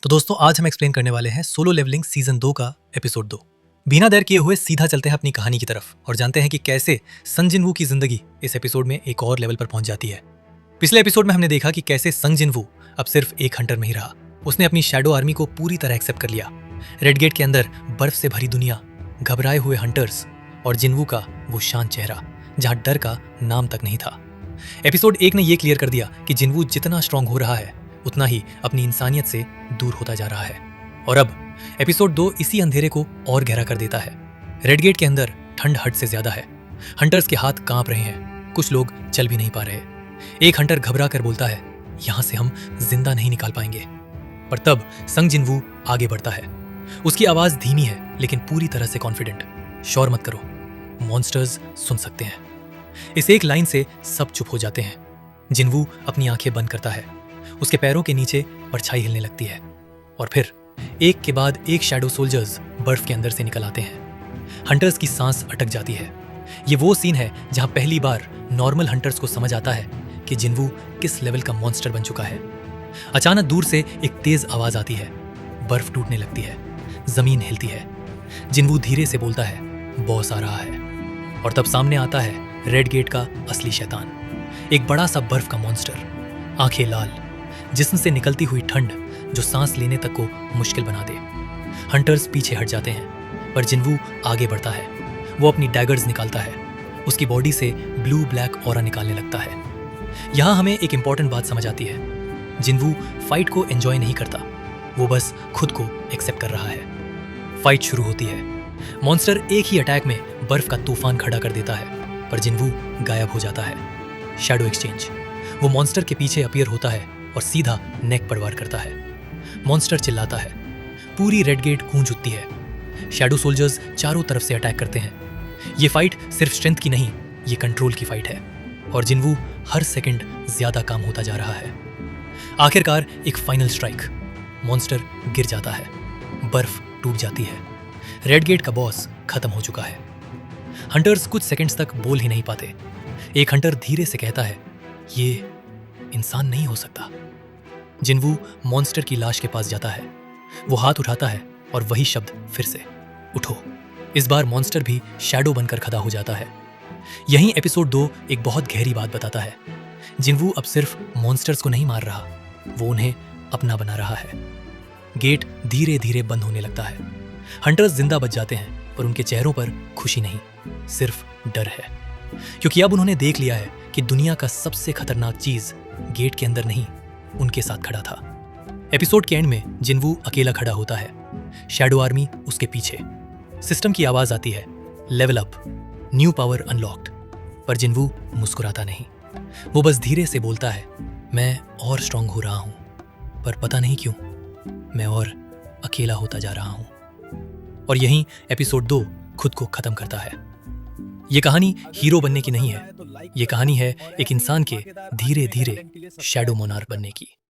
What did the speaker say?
तो दोस्तों आज हम एक्सप्लेन करने वाले हैं सोलो लेवलिंग सीजन 2 का एपिसोड 2। बिना देर किए हुए सीधा चलते हैं अपनी कहानी की तरफ और जानते हैं कि कैसे संग जिनवू की जिंदगी इस एपिसोड में एक और लेवल पर पहुंच जाती है। पिछले एपिसोड में हमने देखा कि कैसे संग जिनवू अब सिर्फ एक हंटर नहीं रहा, उसने अपनी शैडो आर्मी को पूरी तरह एक्सेप्ट कर लिया। रेड गेट के अंदर बर्फ से भरी दुनिया, घबराए हुए हंटर्स और जिनवू का वो शांत चेहरा जहां डर का नाम तक नहीं था। एपिसोड 1 ने यह क्लियर कर दिया कि जिनवू जितना स्ट्रांग हो रहा है उतना ही अपनी इंसानियत से दूर होता जा रहा है। और अब एपिसोड 2 इसी अंधेरे को और गहरा कर देता है। रेड गेट के अंदर ठंड हद से ज्यादा है, हंटर्स के हाथ कांप रहे हैं, कुछ लोग चल भी नहीं पा रहे। एक हंटर घबरा कर बोलता है, यहां से हम जिंदा नहीं निकाल पाएंगे। पर तब संग जिनवू आगे बढ़ता है। उसकी आवाज धीमी है लेकिन पूरी तरह से कॉन्फिडेंट। शोर मत करो, मॉन्स्टर्स सुन सकते हैं। इस एक लाइन से सब चुप हो जाते हैं। जिनवू अपनी आंखें बंद करता है, उसके पैरों के नीचे परछाई हिलने लगती है और फिर एक के बाद एक शैडो सोल्जर्स बर्फ के अंदर से निकल आते हैं। हंटर्स की सांस अटक जाती है। ये वो सीन है जहां पहली बार नॉर्मल हंटर्स को समझ आता है कि जिनवू किस लेवल का मॉन्स्टर बन चुका है। अचानक दूर से एक तेज आवाज आती है, बर्फ टूटने लगती है, जमीन हिलती है। जिनवू धीरे से बोलता है, बॉस आ रहा है। और तब सामने आता है रेड गेट का असली शैतान, एक बड़ा सा बर्फ का मॉन्स्टर, आंखें लाल, जिस्म से निकलती हुई ठंड जो सांस लेने तक को मुश्किल बना दे। हंटर्स पीछे हट जाते हैं पर जिनवू आगे बढ़ता है। वो अपनी डैगर्स निकालता है, उसकी बॉडी से ब्लू ब्लैक ऑरा निकालने लगता है। यहाँ हमें एक इंपॉर्टेंट बात समझ आती है, जिनवू फाइट को एंजॉय नहीं करता, वो बस खुद को एक्सेप्ट कर रहा है। फाइट शुरू होती है। मॉन्स्टर एक ही अटैक में बर्फ का तूफान खड़ा कर देता है पर जिनवू गायब हो जाता है। शैडो एक्सचेंज, वो मॉन्स्टर के पीछे अपीयर होता है और सीधा नेक पर वार करता है। मॉन्स्टर चिल्लाता है, पूरी रेड गेट गूंज उठती है। शैडो सोल्जर्स चारों तरफ से अटैक करते हैं। ये फाइट सिर्फ स्ट्रेंथ की नहीं, ये कंट्रोल की फाइट है और जिनवू हर सेकंड ज्यादा काम होता जा रहा है। आखिरकार एक फाइनल स्ट्राइक, मॉन्स्टर गिर जाता है, बर्फ टूट जाती है। रेड गेट का बॉस खत्म हो चुका है। हंटर्स कुछ सेकंड्स तक बोल ही नहीं पाते। एक हंटर धीरे से कहता है, ये इंसान नहीं हो सकता। जिनवू मॉन्स्टर की लाश के पास जाता है, वो हाथ उठाता है और वही शब्द फिर से, उठो। इस बार मॉन्स्टर भी शैडो बनकर खड़ा हो जाता है। यहीं एपिसोड 2 एक बहुत गहरी बात बताता है। जिनवू अब सिर्फ मॉन्स्टर्स को नहीं मार रहा, वो उन्हें अपना बना रहा है। गेट धीरे धीरे बंद होने लगता है। हंटर्स जिंदा बच जाते हैं पर उनके चेहरों पर खुशी नहीं, सिर्फ डर है, क्योंकि अब उन्होंने देख लिया है कि दुनिया का सबसे खतरनाक चीज गेट के अंदर नहीं, उनके साथ खड़ा था। एपिसोड के एंड में जिनवू अकेला खड़ा होता है, शैडो आर्मी उसके पीछे। सिस्टम की आवाज आती है, level up, new power unlocked. पर जिनवू मुस्कुराता नहीं, वो बस धीरे से बोलता है, मैं और स्ट्रांग हो रहा हूं, पर पता नहीं क्यों मैं और अकेला होता जा रहा हूं। और यहीं एपिसोड 2 खुद को खत्म करता है। ये कहानी हीरो बनने की नहीं है, ये कहानी है एक इंसान के धीरे धीरे शैडो मोनार्क बनने की।